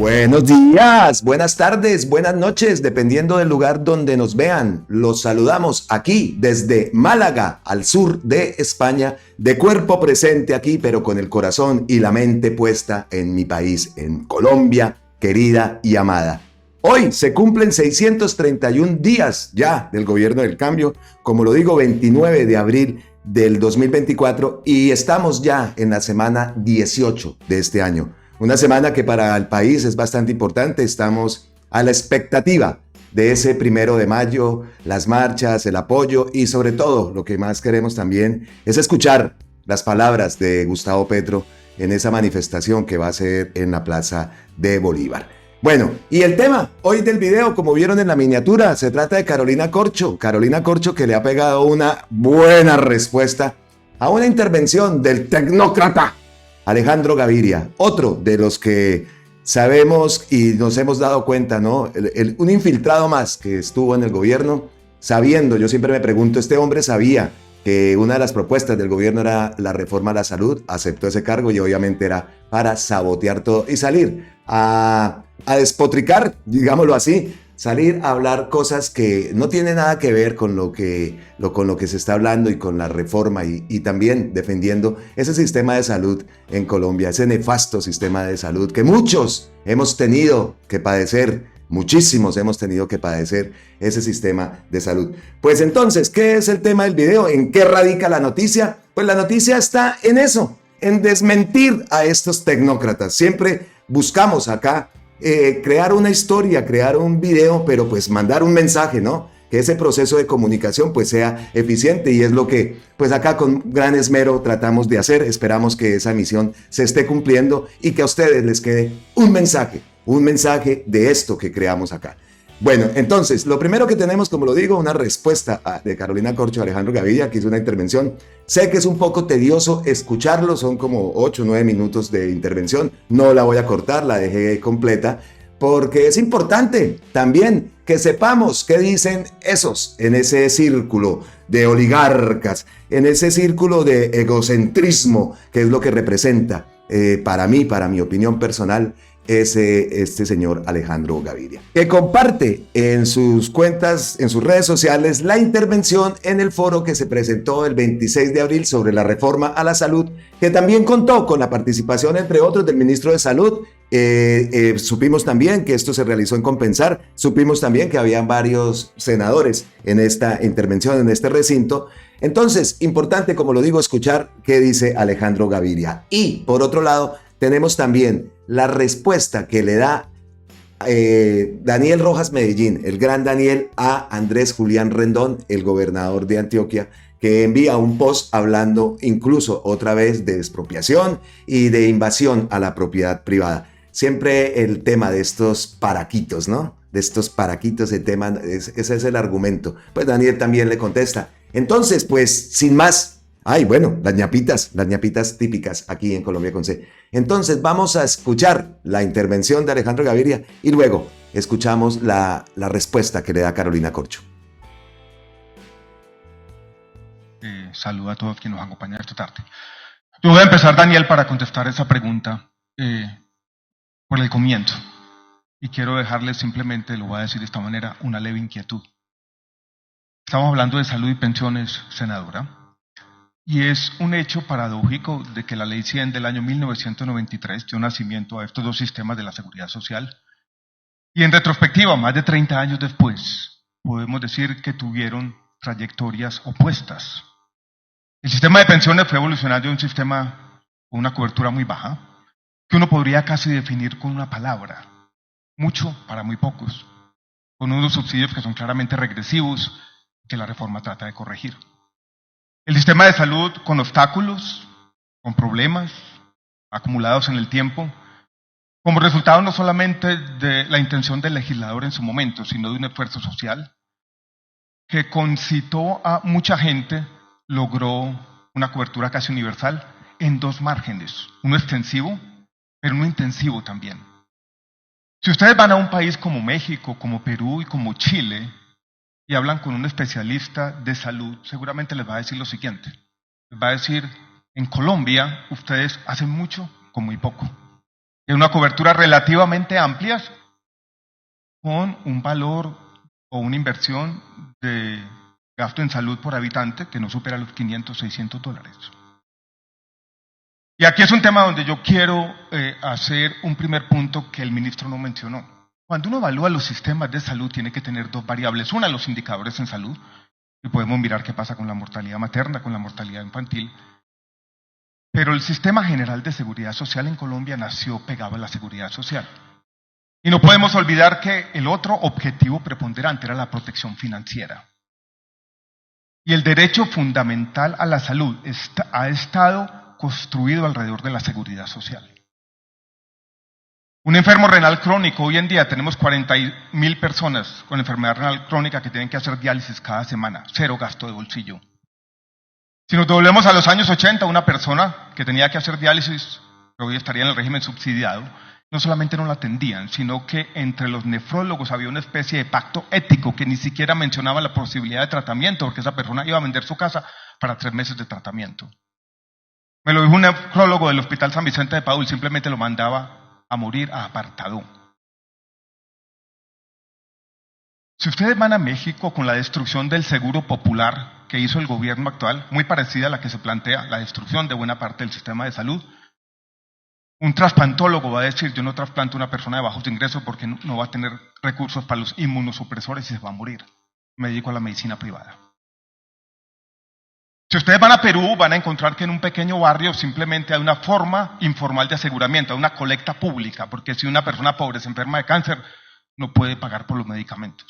Buenos días, buenas tardes, buenas noches, dependiendo del lugar donde nos vean. Los saludamos aquí desde Málaga, al sur de España, de cuerpo presente aquí, pero con el corazón y la mente puesta en mi país, en Colombia, querida y amada. Hoy se cumplen 631 días ya del gobierno del cambio, como lo digo, 29 de abril del 2024, y estamos ya en la semana 18 de este año. Una semana que para el país es bastante importante. Estamos a la expectativa de ese 1 de mayo, las marchas, el apoyo y sobre todo lo que más queremos también es escuchar las palabras de Gustavo Petro en esa manifestación que va a ser en la Plaza de Bolívar. Bueno, y el tema hoy del video, como vieron en la miniatura, se trata de Carolina Corcho. Carolina Corcho, que le ha pegado una buena respuesta a una intervención del tecnócrata Alejandro Gaviria, otro de los que sabemos y nos hemos dado cuenta, ¿no? Un infiltrado más que estuvo en el gobierno, sabiendo, yo siempre me pregunto, este hombre sabía que una de las propuestas del gobierno era la reforma a la salud, aceptó ese cargo y obviamente era para sabotear todo y salir a despotricar, digámoslo así, salir a hablar cosas que no tienen nada que ver con lo que se está hablando y con la reforma y también defendiendo ese sistema de salud en Colombia, ese nefasto sistema de salud que muchos hemos tenido que padecer, muchísimos hemos tenido que padecer ese sistema de salud. Pues entonces, ¿qué es el tema del video? ¿En qué radica la noticia? Pues la noticia está en eso, en desmentir a estos tecnócratas. Siempre buscamos acá crear una historia, crear un video, pero pues mandar un mensaje, ¿no? Que ese proceso de comunicación pues sea eficiente y es lo que pues acá con gran esmero tratamos de hacer. Esperamos que esa misión se esté cumpliendo y que a ustedes les quede un mensaje de esto que creamos acá. Bueno, entonces, lo primero que tenemos, como lo digo, una respuesta de Carolina Corcho a Alejandro Gaviria, que hizo una intervención. Sé que es un poco tedioso escucharlo, son como 8 o 9 minutos de intervención. No la voy a cortar, la dejé completa, porque es importante también que sepamos qué dicen esos en ese círculo de oligarcas, en ese círculo de egocentrismo, que es lo que representa, para mí, para mi opinión personal, este señor Alejandro Gaviria, que comparte en sus cuentas, en sus redes sociales, la intervención en el foro que se presentó el 26 de abril sobre la reforma a la salud, que también contó con la participación, entre otros, del ministro de Salud. Supimos también que esto se realizó en Compensar, supimos también que habían varios senadores en esta intervención, en este recinto. Entonces, importante, como lo digo, escuchar qué dice Alejandro Gaviria. Y, por otro lado, tenemos también la respuesta que le da Daniel Rojas Medellín, el gran Daniel, a Andrés Julián Rendón, el gobernador de Antioquia, que envía un post hablando incluso otra vez de expropiación y de invasión a la propiedad privada. Siempre el tema de estos paraquitos, ¿no? De estos paraquitos, el tema, ese es el argumento. Pues Daniel también le contesta. Entonces, pues, sin más. Ay, bueno, las ñapitas típicas aquí en Colombia con C. Entonces vamos a escuchar la intervención de Alejandro Gaviria y luego escuchamos la respuesta que le da Carolina Corcho. Saludo a todos quienes nos acompañan esta tarde. Yo voy a empezar, Daniel, para contestar esa pregunta por el comienzo. Y quiero dejarles simplemente, lo voy a decir de esta manera, una leve inquietud. Estamos hablando de salud y pensiones, senadora. Y es un hecho paradójico de que la Ley 100 del año 1993 dio nacimiento a estos dos sistemas de la seguridad social. Y en retrospectiva, más de 30 años después, podemos decir que tuvieron trayectorias opuestas. El sistema de pensiones fue evolucionando de un sistema con una cobertura muy baja, que uno podría casi definir con una palabra: mucho para muy pocos, con unos subsidios que son claramente regresivos, que la reforma trata de corregir. El sistema de salud con obstáculos, con problemas acumulados en el tiempo, como resultado no solamente de la intención del legislador en su momento, sino de un esfuerzo social que concitó a mucha gente, logró una cobertura casi universal en dos márgenes, uno extensivo, pero uno intensivo también. Si ustedes van a un país como México, como Perú y como Chile, y hablan con un especialista de salud, seguramente les va a decir lo siguiente. Les va a decir, en Colombia ustedes hacen mucho con muy poco. en una cobertura relativamente amplia, con un valor o una inversión de gasto en salud por habitante que no supera los 500, 600 dólares. Y aquí es un tema donde yo quiero hacer un primer punto que el ministro no mencionó. Cuando uno evalúa los sistemas de salud tiene que tener dos variables. Una, los indicadores en salud, y podemos mirar qué pasa con la mortalidad materna, con la mortalidad infantil. Pero el sistema general de seguridad social en Colombia nació pegado a la seguridad social. Y no podemos olvidar que el otro objetivo preponderante era la protección financiera. Y el derecho fundamental a la salud ha estado construido alrededor de la seguridad social. Un enfermo renal crónico, hoy en día tenemos 40.000 personas con enfermedad renal crónica que tienen que hacer diálisis cada semana, cero gasto de bolsillo. Si nos devolvemos a los años 80, una persona que tenía que hacer diálisis, que hoy estaría en el régimen subsidiado, no solamente no la atendían, sino que entre los nefrólogos había una especie de pacto ético que ni siquiera mencionaba la posibilidad de tratamiento, porque esa persona iba a vender su casa para 3 meses de tratamiento. Me lo dijo un nefrólogo del Hospital San Vicente de Paúl, simplemente lo mandaba a morir a apartado. Si ustedes van a México con la destrucción del seguro popular que hizo el gobierno actual, muy parecida a la que se plantea, la destrucción de buena parte del sistema de salud, un trasplantólogo va a decir, yo no trasplanto a una persona de bajos ingresos porque no va a tener recursos para los inmunosupresores y se va a morir. Me dedico a la medicina privada. Si ustedes van a Perú, van a encontrar que en un pequeño barrio simplemente hay una forma informal de aseguramiento, hay una colecta pública, porque si una persona pobre se enferma de cáncer, no puede pagar por los medicamentos.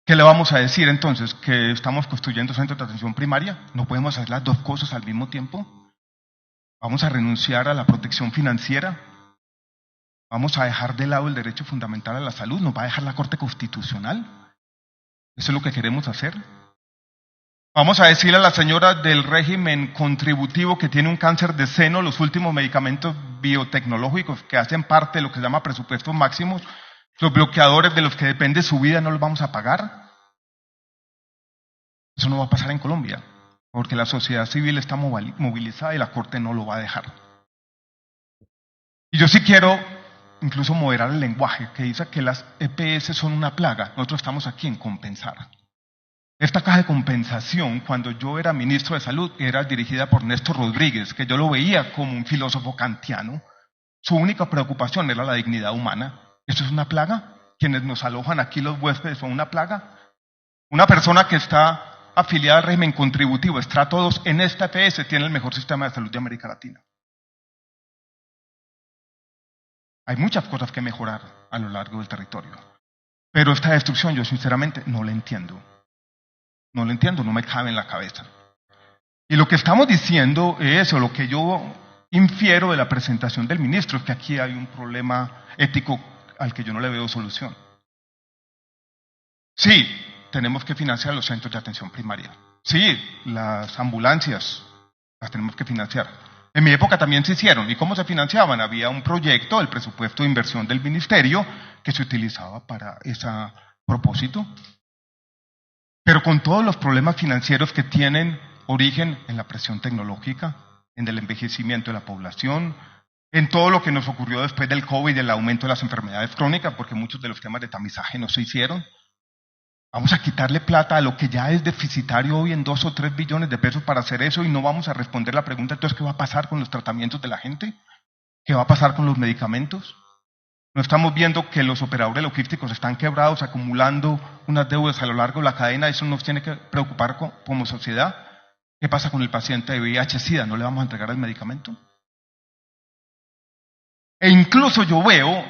¿Qué le vamos a decir entonces? ¿Que estamos construyendo centros de atención primaria? ¿No podemos hacer las dos cosas al mismo tiempo? ¿Vamos a renunciar a la protección financiera? ¿Vamos a dejar de lado el derecho fundamental a la salud? ¿Nos va a dejar la Corte Constitucional? ¿Eso es lo que queremos hacer? ¿Vamos a decirle a la señora del régimen contributivo que tiene un cáncer de seno los últimos medicamentos biotecnológicos que hacen parte de lo que se llama presupuestos máximos, los bloqueadores de los que depende su vida, no los vamos a pagar? Eso no va a pasar en Colombia, porque la sociedad civil está movilizada y la Corte no lo va a dejar. Y yo sí quiero incluso moderar el lenguaje, que dice que las EPS son una plaga. Nosotros estamos aquí en compensar. Esta caja de compensación, cuando yo era ministro de Salud, era dirigida por Néstor Rodríguez, que yo lo veía como un filósofo kantiano. Su única preocupación era la dignidad humana. ¿Eso es una plaga? ¿Quienes nos alojan aquí, los huéspedes, son una plaga? Una persona que está afiliada al régimen contributivo, estrato 2, en esta EPS tiene el mejor sistema de salud de América Latina. Hay muchas cosas que mejorar a lo largo del territorio. Pero esta destrucción yo sinceramente no la entiendo. No lo entiendo, no me cabe en la cabeza. Y lo que estamos diciendo es, o lo que yo infiero de la presentación del ministro, es que aquí hay un problema ético al que yo no le veo solución. Sí, tenemos que financiar los centros de atención primaria. Sí, las ambulancias las tenemos que financiar. En mi época también se hicieron. ¿Y cómo se financiaban? Había un proyecto, el presupuesto de inversión del ministerio, que se utilizaba para ese propósito. Pero con todos los problemas financieros que tienen origen en la presión tecnológica, en el envejecimiento de la población, en todo lo que nos ocurrió después del COVID y el aumento de las enfermedades crónicas, porque muchos de los temas de tamizaje no se hicieron. Vamos a quitarle plata a lo que ya es deficitario hoy en 2 o 3 billones de pesos para hacer eso y no vamos a responder la pregunta, entonces, ¿qué va a pasar con los tratamientos de la gente? ¿Qué va a pasar con los medicamentos? ¿No estamos viendo que los operadores logísticos están quebrados, acumulando unas deudas a lo largo de la cadena? Eso nos tiene que preocupar como sociedad. ¿Qué pasa con el paciente de VIH-Sida? ¿No le vamos a entregar el medicamento? E incluso yo veo,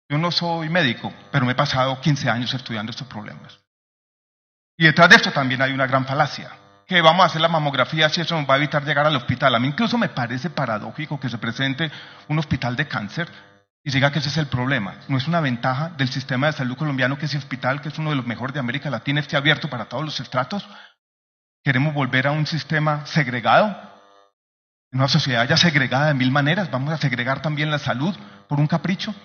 yo no soy médico, pero me he pasado 15 años estudiando estos problemas. Y detrás de esto también hay una gran falacia, que vamos a hacer la mamografía si eso nos va a evitar llegar al hospital. A mí incluso me parece paradójico que se presente un hospital de cáncer y diga que ese es el problema. No es una ventaja del sistema de salud colombiano que ese hospital, que es uno de los mejores de América Latina, esté abierto para todos los estratos. Queremos volver a un sistema segregado, una sociedad ya segregada de 1000 maneras. Vamos a segregar también la salud por un capricho,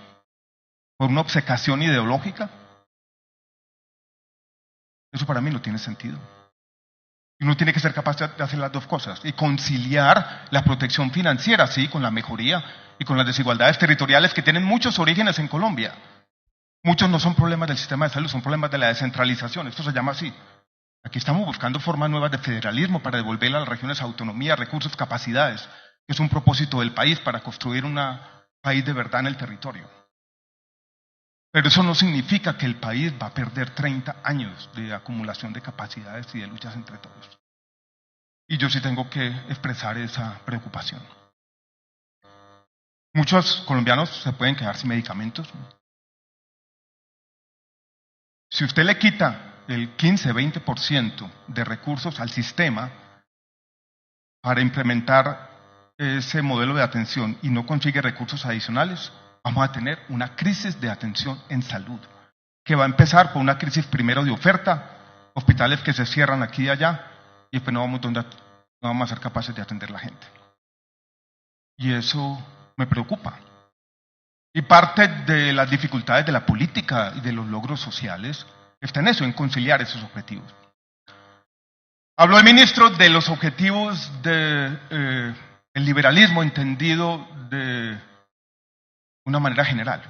por una obcecación ideológica. Eso para mí no tiene sentido. Y Uno tiene que ser capaz de hacer las dos cosas y conciliar la protección financiera, sí, con la mejoría y con las desigualdades territoriales que tienen muchos orígenes en Colombia. Muchos no son problemas del sistema de salud, son problemas de la descentralización, esto se llama así. Aquí estamos buscando formas nuevas de federalismo para devolverle a las regiones autonomía, recursos, capacidades, que es un propósito del país para construir un país de verdad en el territorio. Pero eso no significa que el país va a perder 30 años de acumulación de capacidades y de luchas entre todos. Y yo sí tengo que expresar esa preocupación. Muchos colombianos se pueden quedar sin medicamentos. Si usted le quita el 15-20% de recursos al sistema para implementar ese modelo de atención y no consigue recursos adicionales, vamos a tener una crisis de atención en salud, que va a empezar por una crisis primero de oferta, hospitales que se cierran aquí y allá, y después no vamos a ser capaces de atender a la gente. Y eso me preocupa. Y parte de las dificultades de la política y de los logros sociales está en eso, en conciliar esos objetivos. Habló el ministro de los objetivos del liberalismo entendido de una manera general.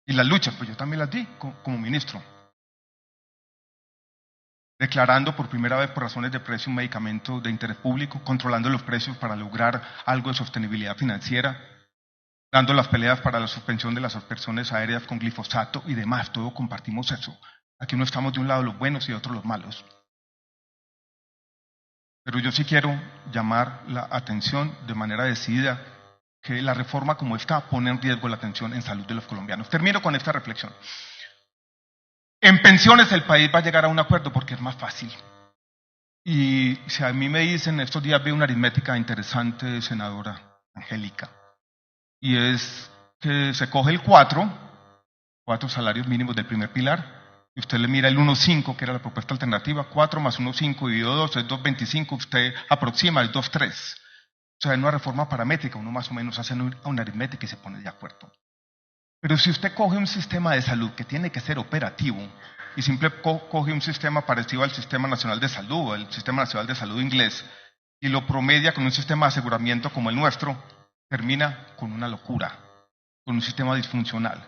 Y las luchas, pues yo también las di como ministro. Declarando por primera vez por razones de precio un medicamento de interés público, controlando los precios para lograr algo de sostenibilidad financiera, dando las peleas para la suspensión de las aspersiones aéreas con glifosato y demás. Todos compartimos eso. Aquí no estamos de un lado los buenos y de otro los malos. Pero yo sí quiero llamar la atención de manera decidida que la reforma como esta pone en riesgo la atención en salud de los colombianos. Termino con esta reflexión. En pensiones el país va a llegar a un acuerdo porque es más fácil. Y si a mí me dicen, estos días veo una aritmética interesante, senadora Angélica, y es que se coge el 4 salarios mínimos del primer pilar, y usted le mira el 1.5, que era la propuesta alternativa, 4 más 1.5 dividido 2 es 2.25, usted aproxima el 2.3. O sea, en una reforma paramétrica uno más o menos hace una aritmética y se pone de acuerdo. Pero si usted coge un sistema de salud que tiene que ser operativo y simplemente coge un sistema parecido al Sistema Nacional de Salud o el Sistema Nacional de Salud inglés y lo promedia con un sistema de aseguramiento como el nuestro, termina con una locura, con un sistema disfuncional.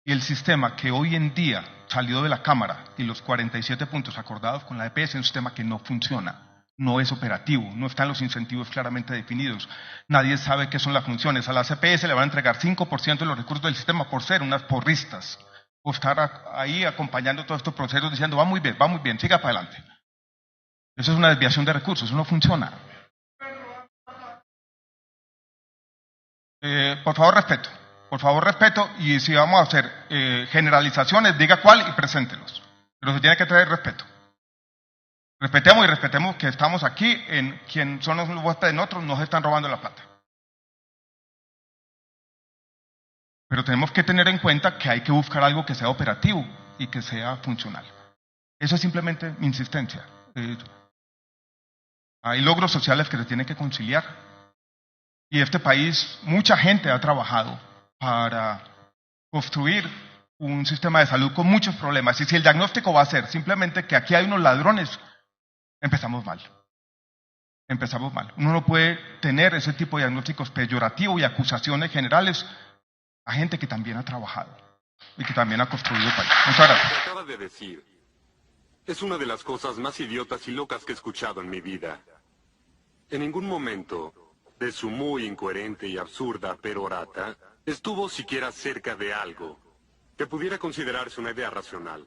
Y el sistema que hoy en día salió de la Cámara y los 47 puntos acordados con la EPS es un sistema que no funciona. No es operativo, no están los incentivos claramente definidos. Nadie sabe qué son las funciones. A la CPS le van a entregar 5% de los recursos del sistema por ser unas porristas, o estar ahí acompañando todos estos procesos diciendo va muy bien, siga para adelante. Eso es una desviación de recursos, eso no funciona. Por favor respeto, y si vamos a hacer generalizaciones, diga cuál y preséntelos. Pero se tiene que traer respeto. Respetemos que estamos aquí en quien son los huéspedes de nosotros, nos están robando la plata. Pero tenemos que tener en cuenta que hay que buscar algo que sea operativo y que sea funcional. Eso es simplemente mi insistencia. Hay logros sociales que se tienen que conciliar. Y este país, mucha gente ha trabajado para construir un sistema de salud con muchos problemas. Y si el diagnóstico va a ser simplemente que aquí hay unos ladrones, empezamos mal. Uno no puede tener ese tipo de diagnósticos peyorativos y acusaciones generales a gente que también ha trabajado y que también ha construido el país. Muchas gracias. Lo que acaba de decir es una de las cosas más idiotas y locas que he escuchado en mi vida. En ningún momento de su muy incoherente y absurda perorata estuvo siquiera cerca de algo que pudiera considerarse una idea racional.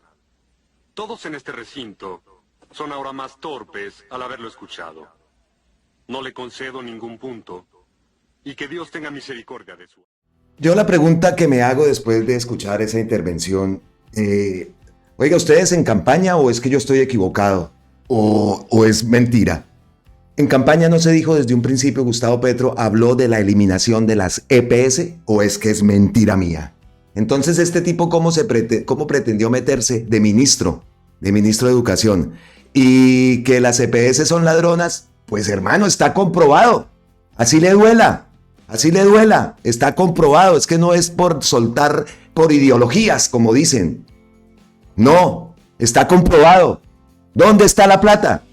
Todos en este recinto son ahora más torpes al haberlo escuchado. No le concedo ningún punto y que Dios tenga misericordia de su... Yo la pregunta que me hago después de escuchar esa intervención, oiga, ¿ustedes en campaña o es que yo estoy equivocado? ¿O es mentira? En campaña no se dijo desde un principio, Gustavo Petro habló de la eliminación de las EPS, ¿o es que es mentira mía? Entonces, este tipo, ¿cómo pretendió meterse de ministro de Educación? Y que las EPS son ladronas, pues hermano, está comprobado. Así le duela, está comprobado. Es que no es por soltar por ideologías, como dicen. No, está comprobado. ¿Dónde está la plata?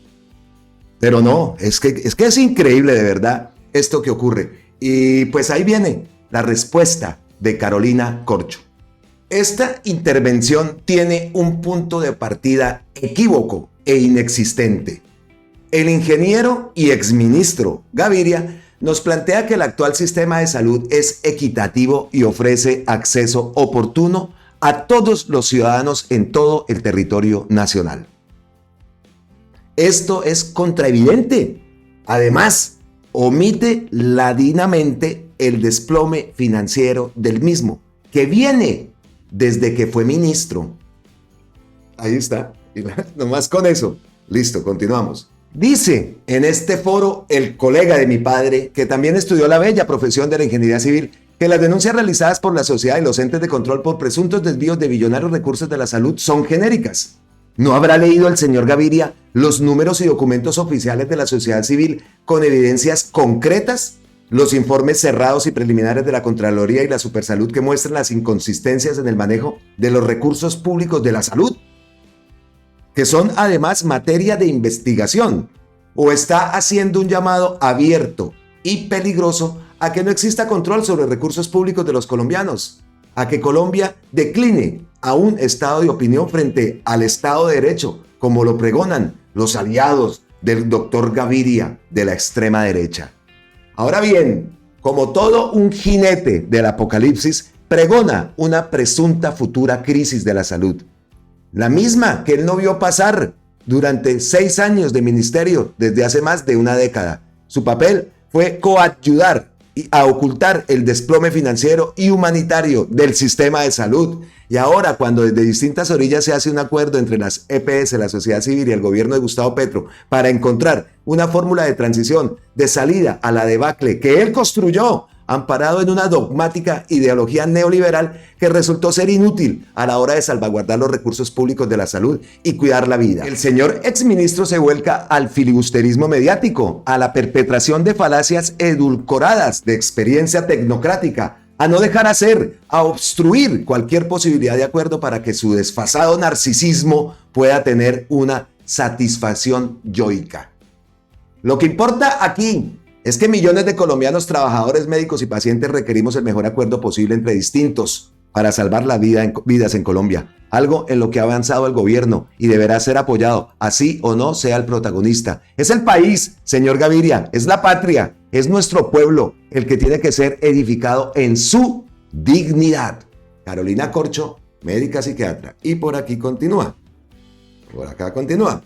Pero no, es que es increíble de verdad esto que ocurre. Y pues ahí viene la respuesta de Carolina Corcho. Esta intervención tiene un punto de partida equívoco e inexistente. El ingeniero y exministro Gaviria nos plantea que el actual sistema de salud es equitativo y ofrece acceso oportuno a todos los ciudadanos en todo el territorio nacional. Esto es contraevidente. Además, omite ladinamente el desplome financiero del mismo, que viene desde que fue ministro. Ahí está. Nomás con eso. Listo, continuamos. Dice en este foro el colega de mi padre, que también estudió la bella profesión de la ingeniería civil, que las denuncias realizadas por la sociedad y los entes de control por presuntos desvíos de billonarios recursos de la salud son genéricas. ¿No habrá leído el señor Gaviria los números y documentos oficiales de la sociedad civil con evidencias concretas? Los informes cerrados y preliminares de la Contraloría y la Supersalud que muestran las inconsistencias en el manejo de los recursos públicos de la salud, que son además materia de investigación, o está haciendo un llamado abierto y peligroso a que no exista control sobre recursos públicos de los colombianos, a que Colombia decline a un estado de opinión frente al Estado de Derecho, como lo pregonan los aliados del doctor Gaviria de la extrema derecha. Ahora bien, como todo un jinete del apocalipsis, pregona una presunta futura crisis de la salud, la misma que él no vio pasar durante 6 años de ministerio desde hace más de una década. Su papel fue coadyuvar y a ocultar el desplome financiero y humanitario del sistema de salud. Y ahora, cuando desde distintas orillas se hace un acuerdo entre las EPS, la sociedad civil y el gobierno de Gustavo Petro para encontrar una fórmula de transición, de salida a la debacle que él construyó, amparado en una dogmática ideología neoliberal que resultó ser inútil a la hora de salvaguardar los recursos públicos de la salud y cuidar la vida. El señor exministro se vuelca al filibusterismo mediático, a la perpetración de falacias edulcoradas de experiencia tecnocrática, a no dejar hacer, a obstruir cualquier posibilidad de acuerdo para que su desfasado narcisismo pueda tener una satisfacción yoica. Lo que importa aquí es que millones de colombianos, trabajadores, médicos y pacientes requerimos el mejor acuerdo posible entre distintos para salvar vidas en Colombia, algo en lo que ha avanzado el gobierno y deberá ser apoyado, así o no sea el protagonista. Es el país, señor Gaviria, es la patria, es nuestro pueblo el que tiene que ser edificado en su dignidad. Carolina Corcho, médica psiquiatra. Y por aquí continúa. Por acá continúa.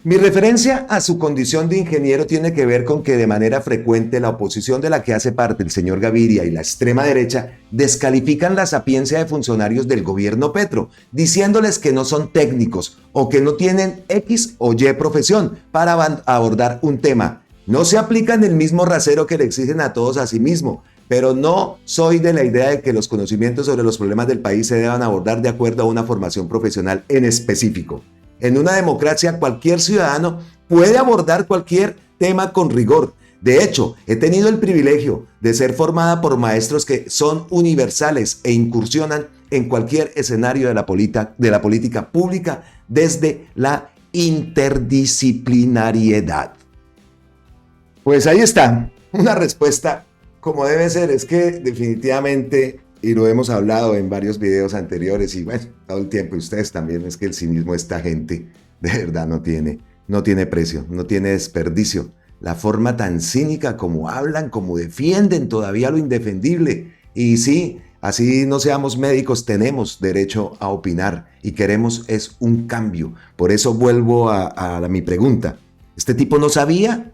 Mi referencia a su condición de ingeniero tiene que ver con que de manera frecuente la oposición de la que hace parte el señor Gaviria y la extrema derecha descalifican la sapiencia de funcionarios del gobierno Petro, diciéndoles que no son técnicos o que no tienen X o Y profesión para abordar un tema. No se aplican el mismo rasero que le exigen a todos a sí mismo, pero no soy de la idea de que los conocimientos sobre los problemas del país se deban abordar de acuerdo a una formación profesional en específico. En una democracia, cualquier ciudadano puede abordar cualquier tema con rigor. De hecho, he tenido el privilegio de ser formada por maestros que son universales e incursionan en cualquier escenario de la política pública desde la interdisciplinariedad. Pues ahí está, una respuesta como debe ser. Es que definitivamente, y lo hemos hablado en varios videos anteriores y bueno, todo el tiempo, y ustedes también, es que el cinismo de esta gente de verdad no tiene precio, no tiene desperdicio. La forma tan cínica como hablan, como defienden todavía lo indefendible. Y sí, así no seamos médicos, tenemos derecho a opinar y queremos es un cambio. Por eso vuelvo a mi pregunta. ¿Este tipo no sabía?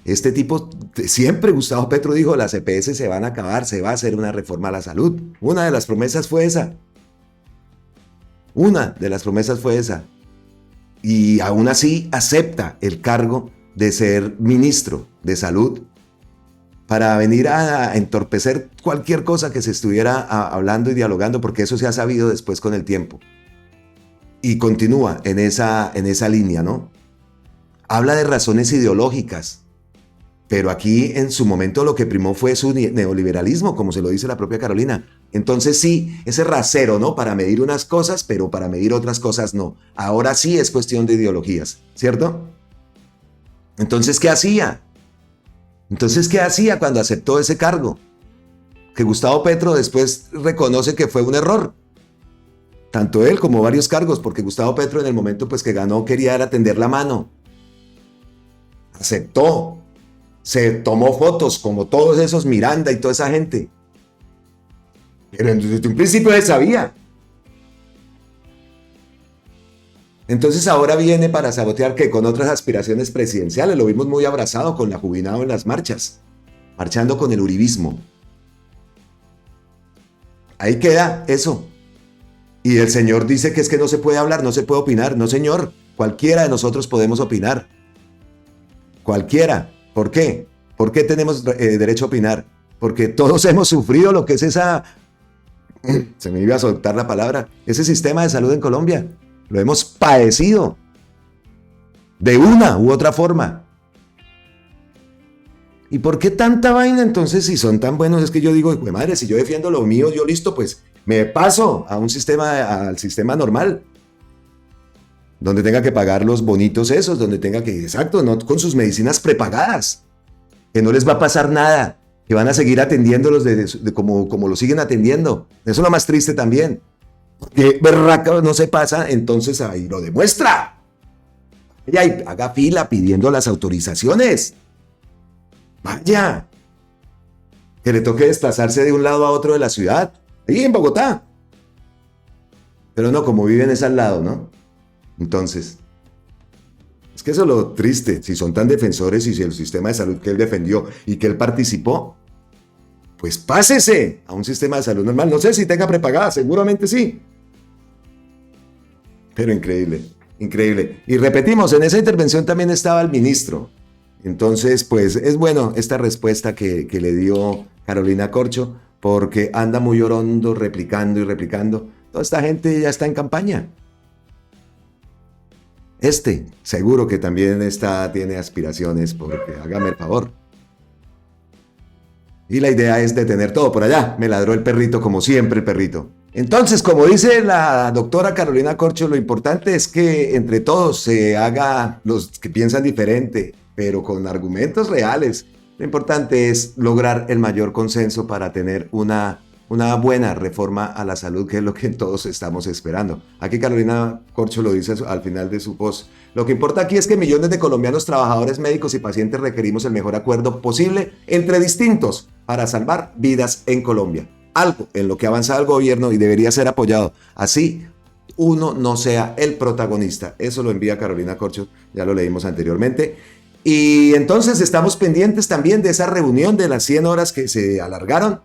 Este tipo, siempre Gustavo Petro dijo, las EPS se van a acabar, se va a hacer una reforma a la salud. Una de las promesas fue esa. Y aún así acepta el cargo de ser ministro de salud para venir a entorpecer cualquier cosa que se estuviera hablando y dialogando, porque eso se ha sabido después con el tiempo. Y continúa en esa línea, ¿no? Habla de razones ideológicas. Pero aquí en su momento lo que primó fue su neoliberalismo, como se lo dice la propia Carolina. Entonces sí, ese rasero, ¿no? Para medir unas cosas, pero para medir otras cosas no. Ahora sí es cuestión de ideologías, ¿cierto? Entonces, ¿qué hacía? Cuando aceptó ese cargo? Que Gustavo Petro después reconoce que fue un error. Tanto él como varios cargos, porque Gustavo Petro en el momento pues que ganó quería era tender la mano. Aceptó. Se tomó fotos como todos esos Miranda y toda esa gente. Pero desde un principio él sabía. Entonces ahora viene para sabotear que con otras aspiraciones presidenciales. Lo vimos muy abrazado con la Jubilado en las marchas. Marchando con el uribismo. Ahí queda eso. Y el señor dice que es que no se puede hablar, no se puede opinar. No, señor. Cualquiera de nosotros podemos opinar. Cualquiera. ¿Por qué? ¿Por qué tenemos derecho a opinar? Porque todos hemos sufrido lo que es esa... Se me iba a soltar la palabra. Ese sistema de salud en Colombia. Lo hemos padecido. De una u otra forma. ¿Y por qué tanta vaina entonces si son tan buenos? Es que yo digo, madre, si yo defiendo lo mío, yo listo, pues me paso a un sistema, al sistema normal. Donde tenga que pagar los bonitos esos, donde tenga que, exacto, no con sus medicinas prepagadas. Que no les va a pasar nada. Que van a seguir atendiéndolos como lo siguen atendiendo. Eso es lo más triste también. Porque berraca no se pasa, entonces ahí lo demuestra. Vaya y haga fila pidiendo las autorizaciones. Vaya. Que le toque desplazarse de un lado a otro de la ciudad. Ahí en Bogotá. Pero no, como viven es al lado, ¿no? Entonces, es que eso es lo triste. Si son tan defensores y si el sistema de salud que él defendió y que él participó, pues pásese a un sistema de salud normal. No sé si tenga prepagada, seguramente sí. Pero increíble, increíble. Y repetimos, en esa intervención también estaba el ministro. Entonces, pues es bueno esta respuesta que le dio Carolina Corcho, porque anda muy orondo, replicando y replicando. Toda esta gente ya está en campaña. Seguro que también tiene aspiraciones, porque hágame el favor. Y la idea es detener todo por allá. Me ladró el perrito, como siempre el perrito. Entonces, como dice la doctora Carolina Corcho, lo importante es que entre todos se haga, los que piensan diferente, pero con argumentos reales. Lo importante es lograr el mayor consenso para tener una buena reforma a la salud, que es lo que todos estamos esperando. Aquí Carolina Corcho lo dice al final de su post. Lo que importa aquí es que millones de colombianos, trabajadores, médicos y pacientes requerimos el mejor acuerdo posible entre distintos para salvar vidas en Colombia. Algo en lo que avanza el gobierno y debería ser apoyado. Así uno no sea el protagonista. Eso lo envía Carolina Corcho, ya lo leímos anteriormente. Y entonces estamos pendientes también de esa reunión de las 100 horas que se alargaron.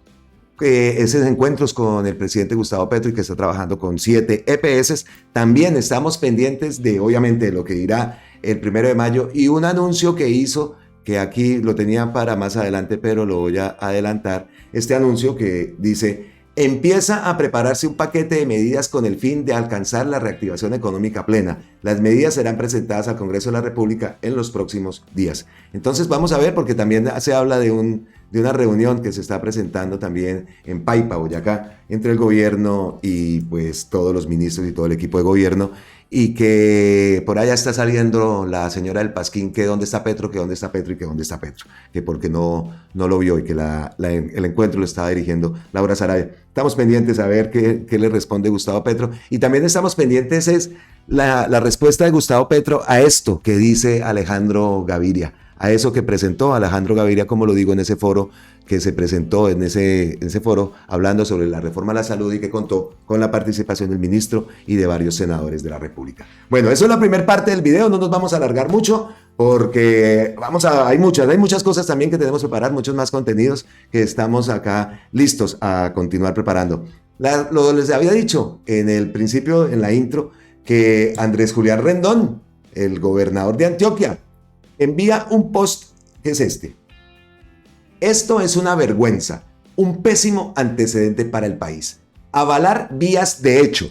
Esos encuentros con el presidente Gustavo Petro y que está trabajando con 7 EPS. También estamos pendientes de, obviamente, lo que dirá el 1 de mayo y un anuncio que hizo, que aquí lo tenían para más adelante, pero lo voy a adelantar. Este anuncio que dice: empieza a prepararse un paquete de medidas con el fin de alcanzar la reactivación económica plena. Las medidas serán presentadas al Congreso de la República en los próximos días. Entonces vamos a ver, porque también se habla de una reunión que se está presentando también en Paipa, Boyacá, entre el gobierno y pues todos los ministros y todo el equipo de gobierno, y que por allá está saliendo la señora del Pasquín, que dónde está Petro, que dónde está Petro y que dónde está Petro, que porque no lo vio y que el encuentro lo estaba dirigiendo Laura Sarabia. Estamos pendientes a ver qué le responde Gustavo Petro, y también estamos pendientes es la respuesta de Gustavo Petro a esto que dice Alejandro Gaviria, a eso que presentó Alejandro Gaviria, como lo digo, en ese foro que se presentó en ese foro, hablando sobre la reforma a la salud y que contó con la participación del ministro y de varios senadores de la República. Bueno, eso es la primera parte del video, no nos vamos a alargar mucho porque hay muchas cosas también que tenemos que preparar, muchos más contenidos que estamos acá listos a continuar preparando. Lo les había dicho en el principio, en la intro, que Andrés Julián Rendón, el gobernador de Antioquia, envía un post que es este. Esto es una vergüenza, un pésimo antecedente para el país. Avalar vías de hecho,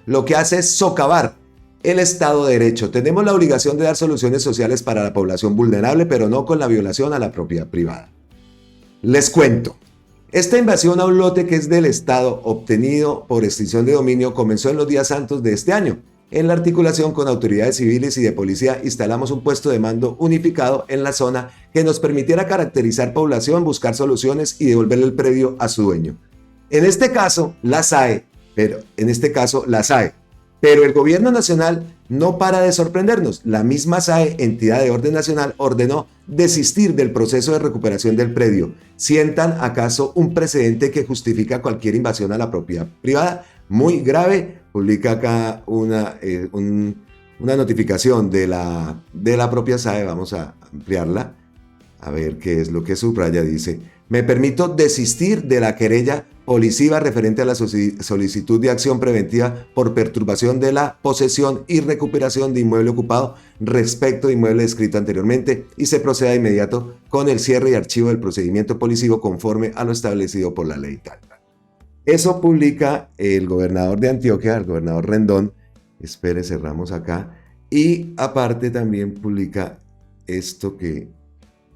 lo que hace es socavar el Estado de Derecho. Tenemos la obligación de dar soluciones sociales para la población vulnerable, pero no con la violación a la propiedad privada. Les cuento. Esta invasión a un lote que es del Estado, obtenido por extinción de dominio, comenzó en los días santos de este año. En la articulación con autoridades civiles y de policía instalamos un puesto de mando unificado en la zona que nos permitiera caracterizar población, buscar soluciones y devolverle el predio a su dueño. En este caso, la SAE, pero el gobierno nacional no para de sorprendernos. La misma SAE, entidad de orden nacional, ordenó desistir del proceso de recuperación del predio. ¿Sientan acaso un precedente que justifica cualquier invasión a la propiedad privada? Muy grave. Publica acá una notificación de la propia SAE. Vamos a ampliarla. A ver qué es lo que subraya. Dice: me permito desistir de la querella policiva referente a la solicitud de acción preventiva por perturbación de la posesión y recuperación de inmueble ocupado respecto de inmueble descrito anteriormente, y se proceda de inmediato con el cierre y archivo del procedimiento policivo conforme a lo establecido por la ley tal. Eso publica el gobernador de Antioquia, el gobernador Rendón. Espere, cerramos acá. Y aparte también publica esto que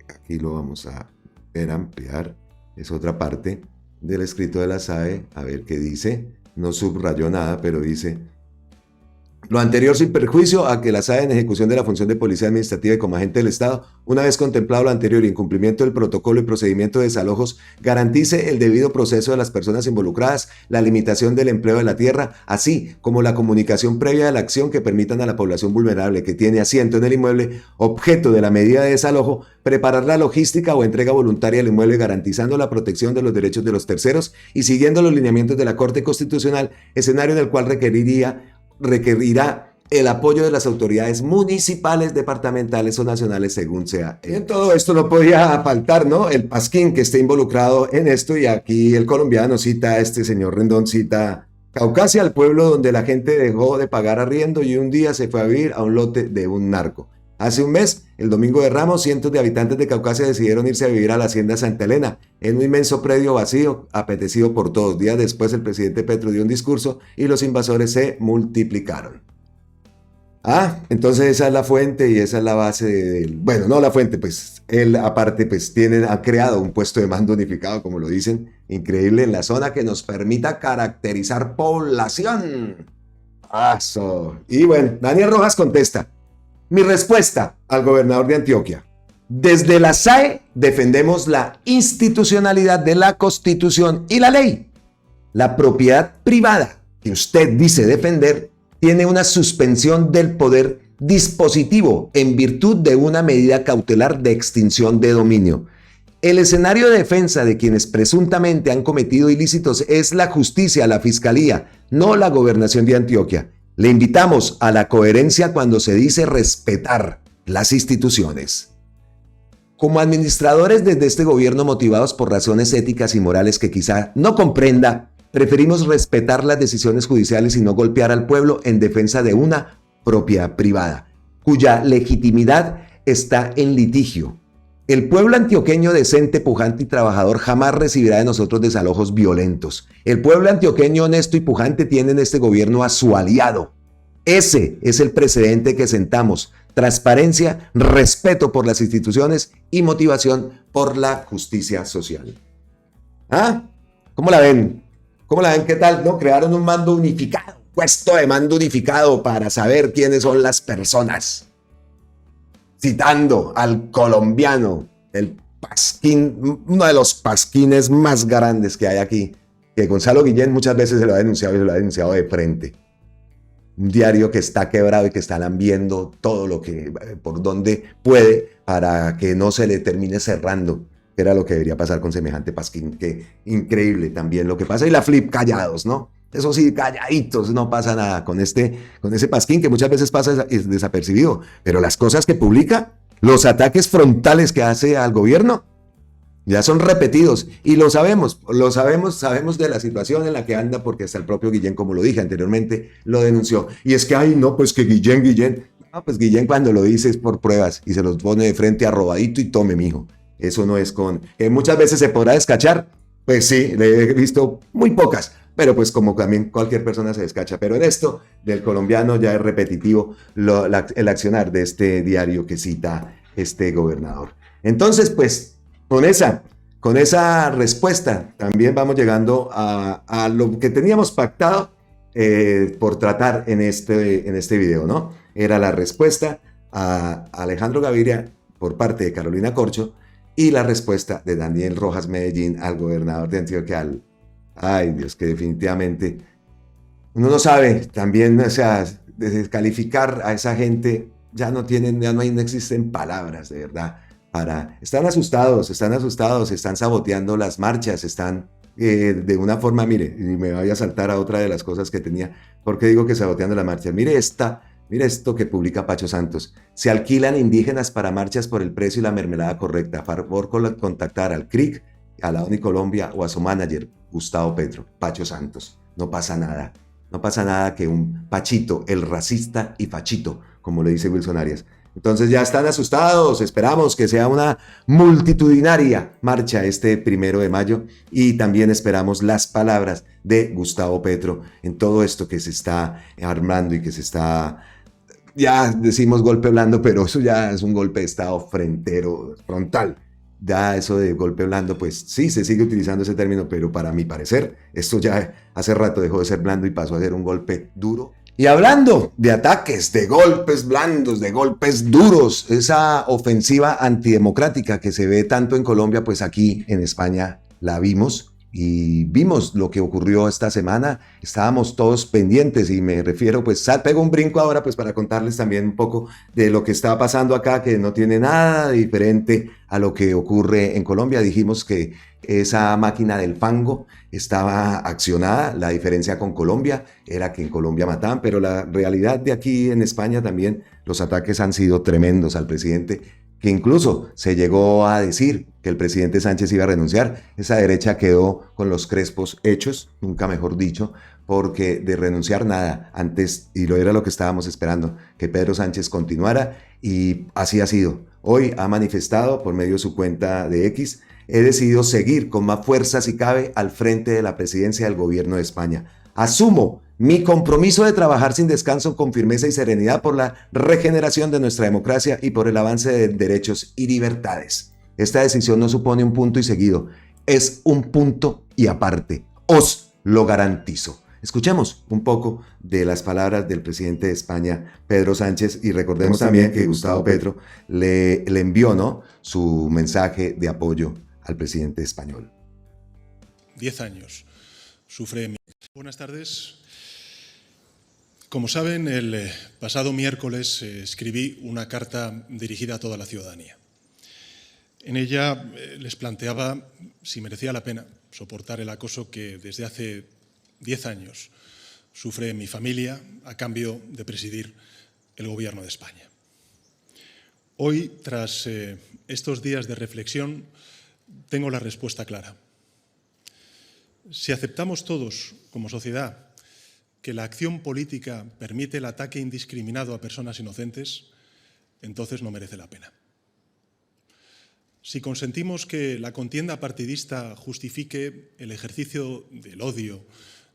aquí lo vamos a ver ampliar. Es otra parte del escrito de la SAE. A ver qué dice. No subrayó nada, pero dice: lo anterior sin perjuicio a que la SAE, en ejecución de la función de policía administrativa y como agente del Estado, una vez contemplado lo anterior y en cumplimiento del protocolo y procedimiento de desalojos, garantice el debido proceso de las personas involucradas, la limitación del empleo de la tierra, así como la comunicación previa de la acción que permitan a la población vulnerable que tiene asiento en el inmueble objeto de la medida de desalojo preparar la logística o entrega voluntaria del inmueble, garantizando la protección de los derechos de los terceros y siguiendo los lineamientos de la Corte Constitucional, escenario en el cual requerirá el apoyo de las autoridades municipales, departamentales o nacionales, según sea. En todo esto no podía faltar, ¿no?, el pasquín que esté involucrado en esto, y aquí el colombiano cita, este señor Rendón cita Caucasia, el pueblo donde la gente dejó de pagar arriendo y un día se fue a vivir a un lote de un narco. Hace un mes, el domingo de Ramos, cientos de habitantes de Caucasia decidieron irse a vivir a la hacienda Santa Elena, en un inmenso predio vacío, apetecido por todos. Días después, el presidente Petro dio un discurso y los invasores se multiplicaron. Entonces esa es la fuente y esa es la base del... Bueno, no la fuente, pues él aparte pues ha creado un puesto de mando unificado, como lo dicen, increíble, en la zona que nos permita caracterizar población. Y bueno, Daniel Rojas contesta: mi respuesta al gobernador de Antioquia: desde la SAE defendemos la institucionalidad de la Constitución y la ley. La propiedad privada que usted dice defender tiene una suspensión del poder dispositivo en virtud de una medida cautelar de extinción de dominio. El escenario de defensa de quienes presuntamente han cometido ilícitos es la justicia, la fiscalía, no la gobernación de Antioquia. Le invitamos a la coherencia cuando se dice respetar las instituciones. Como administradores desde este gobierno, motivados por razones éticas y morales que quizá no comprenda, preferimos respetar las decisiones judiciales y no golpear al pueblo en defensa de una propiedad privada, cuya legitimidad está en litigio. El pueblo antioqueño decente, pujante y trabajador jamás recibirá de nosotros desalojos violentos. El pueblo antioqueño honesto y pujante tiene en este gobierno a su aliado. Ese es el precedente que sentamos: transparencia, respeto por las instituciones y motivación por la justicia social. ¿Cómo la ven? ¿Cómo la ven? ¿Qué tal? ¿No? Crearon un mando unificado, puesto de mando unificado para saber quiénes son las personas. Citando al colombiano, el pasquín, uno de los pasquines más grandes que hay aquí, que Gonzalo Guillén muchas veces se lo ha denunciado y se lo ha denunciado de frente. Un diario que está quebrado y que está lambiendo todo lo que, por donde puede, para que no se le termine cerrando. Era lo que debería pasar con semejante pasquín, que increíble también lo que pasa. Y la Flip callados, ¿no? Eso sí, calladitos, no pasa nada con ese pasquín que muchas veces pasa desapercibido. Pero las cosas que publica, los ataques frontales que hace al gobierno, ya son repetidos. Y sabemos de la situación en la que anda, porque hasta el propio Guillén, como lo dije anteriormente, lo denunció. Y es que, pues que Guillén. No, pues Guillén cuando lo dice es por pruebas y se los pone de frente arrobadito y tome, mijo. Eso no es muchas veces se podrá descachar. Pues sí, le he visto muy pocas, pero pues como también cualquier persona se descacha. Pero en esto del colombiano ya es repetitivo el accionar de este diario que cita este gobernador. Entonces, pues con esa respuesta también vamos llegando a lo que teníamos pactado por tratar en este video, ¿no? Era la respuesta a Alejandro Gaviria por parte de Carolina Corcho y la respuesta de Daniel Rojas Medellín al gobernador de Antioquia. Ay, Dios, que definitivamente uno no sabe también, o sea, descalificar a esa gente, no existen palabras, de verdad. Están asustados, están saboteando las marchas, están de una forma, mire, y me voy a saltar a otra de las cosas que tenía. ¿Por qué digo que saboteando las marchas? Mire esto que publica Pacho Santos. Se alquilan indígenas para marchas por el precio y la mermelada correcta. Favor contactar al CRIC, a la Colombia o a su manager, Gustavo Petro. Pacho Santos. No pasa nada. No pasa nada que un Pachito, el racista y fachito, como le dice Wilson Arias. Entonces ya están asustados, esperamos que sea una multitudinaria marcha este 1 de mayo y también esperamos las palabras de Gustavo Petro en todo esto que se está armando y que se está, ya decimos golpe blando, pero eso ya es un golpe de Estado frontal. Ya eso de golpe blando, pues sí, se sigue utilizando ese término, pero para mi parecer, esto ya hace rato dejó de ser blando y pasó a ser un golpe duro. Y hablando de ataques, de golpes blandos, de golpes duros, esa ofensiva antidemocrática que se ve tanto en Colombia, pues aquí en España la vimos y vimos lo que ocurrió esta semana. Estábamos todos pendientes y me refiero, pues pego un brinco ahora pues para contarles también un poco de lo que está pasando acá, que no tiene nada diferente a lo que ocurre en Colombia. Dijimos que esa máquina del fango estaba accionada. La diferencia con Colombia era que en Colombia mataban, pero la realidad de aquí en España también, los ataques han sido tremendos al presidente, que incluso se llegó a decir que el presidente Sánchez iba a renunciar. Esa derecha quedó con los crespos hechos, nunca mejor dicho, porque de renunciar nada, antes, y lo era lo que estábamos esperando, que Pedro Sánchez continuara, y así ha sido. Hoy ha manifestado por medio de su cuenta de X: he decidido seguir con más fuerza si cabe al frente de la presidencia del gobierno de España. Asumo mi compromiso de trabajar sin descanso con firmeza y serenidad por la regeneración de nuestra democracia y por el avance de derechos y libertades. Esta decisión no supone un punto y seguido, es un punto y aparte. Os lo garantizo. Escuchemos un poco de las palabras del presidente de España, Pedro Sánchez, y recordemos también que Gustavo Petro le envió, ¿no?, su mensaje de apoyo al presidente español. 10 años sufre. Buenas tardes. Como saben, el pasado miércoles escribí una carta dirigida a toda la ciudadanía. En ella les planteaba si merecía la pena soportar el acoso que desde hace 10 años sufre mi familia a cambio de presidir el Gobierno de España. Hoy, tras estos días de reflexión, tengo la respuesta clara. Si aceptamos todos, como sociedad, que la acción política permite el ataque indiscriminado a personas inocentes, entonces no merece la pena. Si consentimos que la contienda partidista justifique el ejercicio del odio,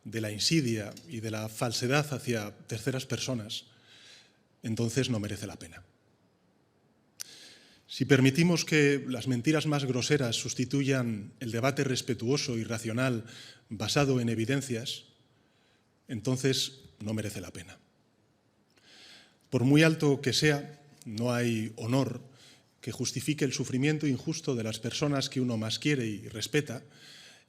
de la insidia y de la falsedad hacia terceras personas, entonces no merece la pena. Si permitimos que las mentiras más groseras sustituyan el debate respetuoso y racional basado en evidencias, entonces no merece la pena. Por muy alto que sea, no hay honor que justifique el sufrimiento injusto de las personas que uno más quiere y respeta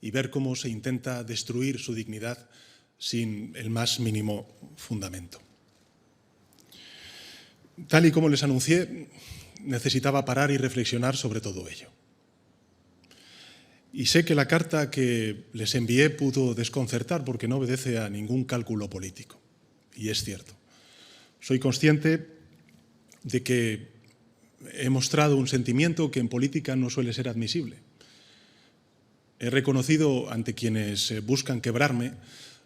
y ver cómo se intenta destruir su dignidad sin el más mínimo fundamento. Tal y como les anuncié, necesitaba parar y reflexionar sobre todo ello. Y sé que la carta que les envié pudo desconcertar porque no obedece a ningún cálculo político. Y es cierto. Soy consciente de que he mostrado un sentimiento que en política no suele ser admisible. He reconocido ante quienes buscan quebrarme,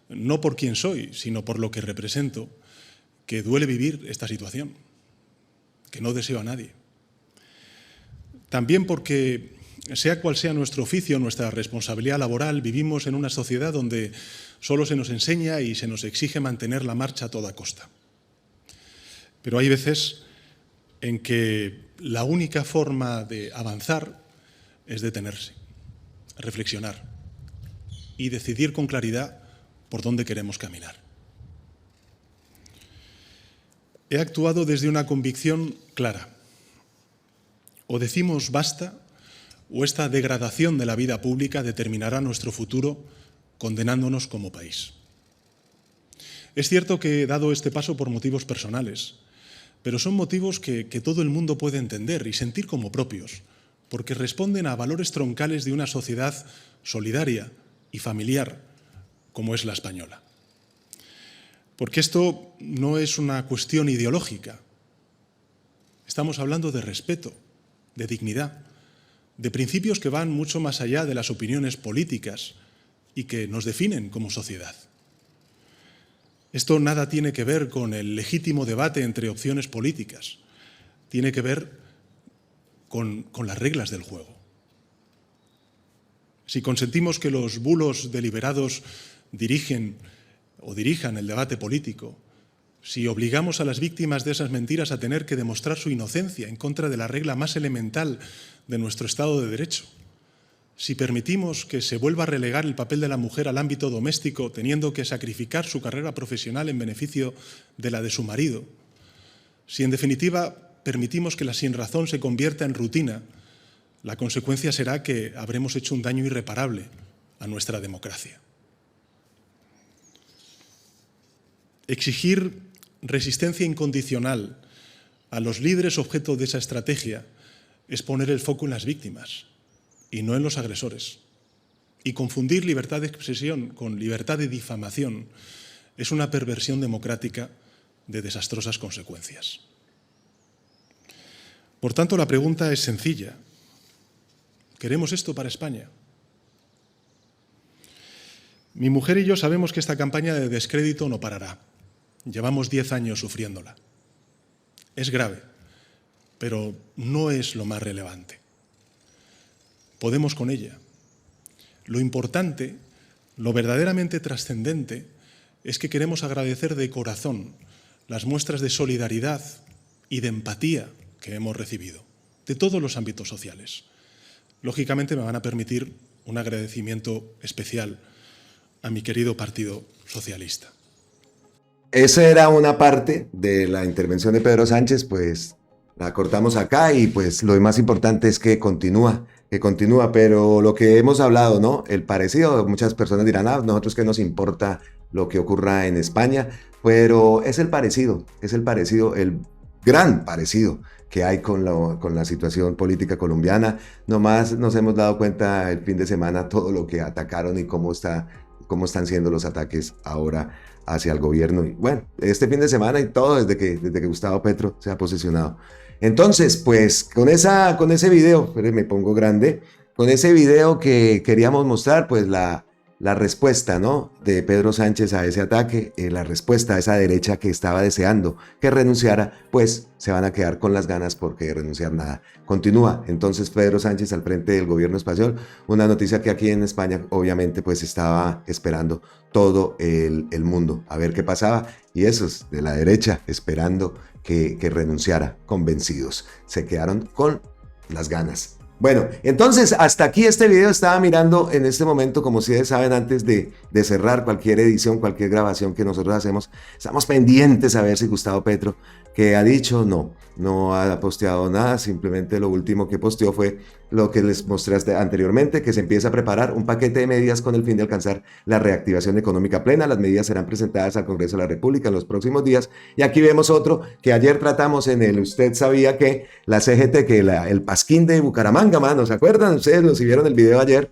no por quién soy, sino por lo que represento, que duele vivir esta situación, que no deseo a nadie. También porque, sea cual sea nuestro oficio, nuestra responsabilidad laboral, vivimos en una sociedad donde solo se nos enseña y se nos exige mantener la marcha a toda costa. Pero hay veces en que la única forma de avanzar es detenerse, reflexionar y decidir con claridad por dónde queremos caminar. He actuado desde una convicción clara. O decimos basta, o esta degradación de la vida pública determinará nuestro futuro, condenándonos como país. Es cierto que he dado este paso por motivos personales, pero son motivos que todo el mundo puede entender y sentir como propios, porque responden a valores troncales de una sociedad solidaria y familiar como es la española. Porque esto no es una cuestión ideológica. Estamos hablando de respeto, de dignidad, de principios que van mucho más allá de las opiniones políticas y que nos definen como sociedad. Esto nada tiene que ver con el legítimo debate entre opciones políticas. Tiene que ver con las reglas del juego. Si consentimos que los bulos deliberados dirijan el debate político, si obligamos a las víctimas de esas mentiras a tener que demostrar su inocencia en contra de la regla más elemental de nuestro Estado de Derecho, si permitimos que se vuelva a relegar el papel de la mujer al ámbito doméstico, teniendo que sacrificar su carrera profesional en beneficio de la de su marido, si en definitiva permitimos que la sinrazón se convierta en rutina, la consecuencia será que habremos hecho un daño irreparable a nuestra democracia. Exigir resistencia incondicional a los líderes objeto de esa estrategia es poner el foco en las víctimas y no en los agresores. Y confundir libertad de expresión con libertad de difamación es una perversión democrática de desastrosas consecuencias. Por tanto, la pregunta es sencilla. ¿Queremos esto para España? Mi mujer y yo sabemos que esta campaña de descrédito no parará. Llevamos 10 años sufriéndola. Es grave, pero no es lo más relevante. Podemos con ella. Lo importante, lo verdaderamente trascendente, es que queremos agradecer de corazón las muestras de solidaridad y de empatía que hemos recibido, de todos los ámbitos sociales. Lógicamente me van a permitir un agradecimiento especial a mi querido Partido Socialista. Esa era una parte de la intervención de Pedro Sánchez, pues la cortamos acá y pues lo más importante es que continúa, pero lo que hemos hablado, ¿no? El parecido, muchas personas dirán, nosotros qué nos importa lo que ocurra en España, pero es el parecido, el gran parecido que hay con la situación política colombiana. Nomás nos hemos dado cuenta el fin de semana todo lo que atacaron y cómo están siendo los ataques ahora hacia el gobierno. Y bueno, este fin de semana y todo desde que Gustavo Petro se ha posicionado. Entonces, pues con ese video, me pongo grande, con ese video que queríamos mostrar, pues la respuesta, ¿no?, de Pedro Sánchez a ese ataque, la respuesta a esa derecha que estaba deseando que renunciara, pues se van a quedar con las ganas porque renunciar nada. Continúa entonces Pedro Sánchez al frente del gobierno español, una noticia que aquí en España obviamente pues estaba esperando todo el mundo a ver qué pasaba, y esos de la derecha esperando que renunciara, convencidos, se quedaron con las ganas. Bueno, entonces hasta aquí este video. Estaba mirando en este momento, como ustedes saben, antes de cerrar cualquier edición, cualquier grabación que nosotros hacemos, estamos pendientes a ver si Gustavo Petro, que ha dicho, no ha posteado nada, simplemente lo último que posteó fue lo que les mostré anteriormente, que se empieza a preparar un paquete de medidas con el fin de alcanzar la reactivación económica plena. Las medidas serán presentadas al Congreso de la República en los próximos días. Y aquí vemos otro que ayer tratamos en el Usted Sabía Que, la CGT, que el Pasquín de Bucaramanga, mano, ¿se acuerdan? Ustedes los vieron el video ayer.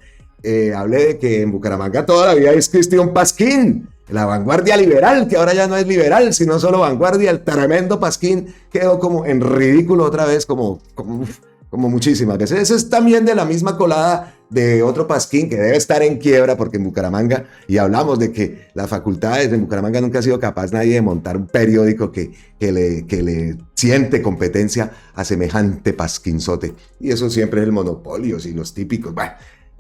Hablé de que en Bucaramanga toda la vida existió un Pasquín, la vanguardia liberal, que ahora ya no es liberal, sino solo vanguardia. El tremendo Pasquín quedó como en ridículo otra vez, como muchísimas veces. Eso es también de la misma colada de otro Pasquín que debe estar en quiebra, porque en Bucaramanga, y hablamos de que las facultades en Bucaramanga nunca ha sido capaz nadie de montar un periódico que le siente competencia a semejante pasquinzote. Y eso siempre es el monopolio y los típicos, bueno,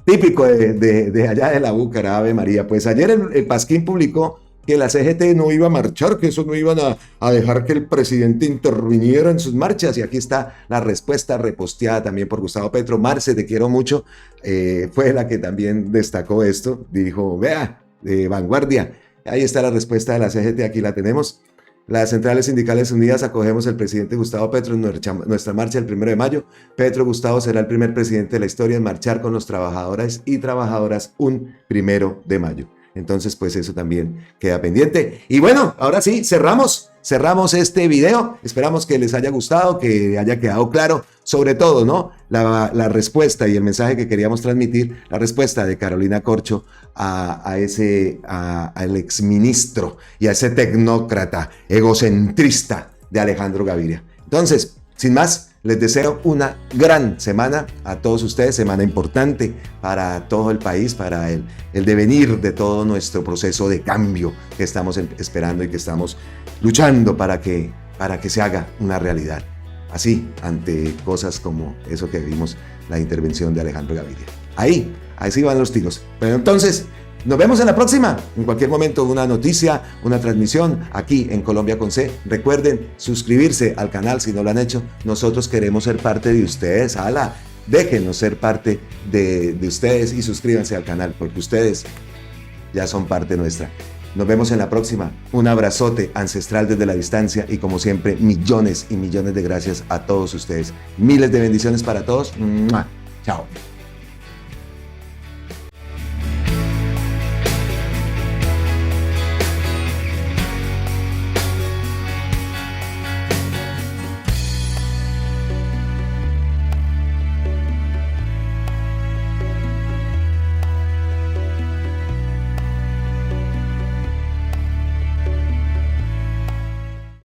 típico de allá de la Búcara, Ave María. Pues ayer el Pasquín publicó que la CGT no iba a marchar, que eso no iban a dejar que el presidente interviniera en sus marchas, y aquí está la respuesta reposteada también por Gustavo Petro. Marce, te quiero mucho, fue la que también destacó esto, dijo, vea, vanguardia, ahí está la respuesta de la CGT, aquí la tenemos. Las centrales sindicales unidas acogemos al presidente Gustavo Petro en nuestra marcha el 1 de mayo. Petro Gustavo será el primer presidente de la historia en marchar con los trabajadores y trabajadoras un 1 de mayo. Entonces, pues eso también queda pendiente. Y bueno, ahora sí, cerramos este video. Esperamos que les haya gustado, que haya quedado claro, sobre todo, ¿no? La respuesta y el mensaje que queríamos transmitir, la respuesta de Carolina Corcho al exministro y a ese tecnócrata egocentrista de Alejandro Gaviria. Entonces, sin más, les deseo una gran semana a todos ustedes, semana importante para todo el país, para el devenir de todo nuestro proceso de cambio que estamos esperando y que estamos luchando para que se haga una realidad. Así, ante cosas como eso que vimos, la intervención de Alejandro Gaviria. Así van los tiros. Pero entonces, nos vemos en la próxima. En cualquier momento, una noticia, una transmisión aquí en Colombia con C. Recuerden suscribirse al canal si no lo han hecho. Nosotros queremos ser parte de ustedes. Déjenos ser parte de ustedes y suscríbanse al canal porque ustedes ya son parte nuestra. Nos vemos en la próxima. Un abrazote ancestral desde la distancia y como siempre, millones y millones de gracias a todos ustedes. Miles de bendiciones para todos. ¡Mua! Chao.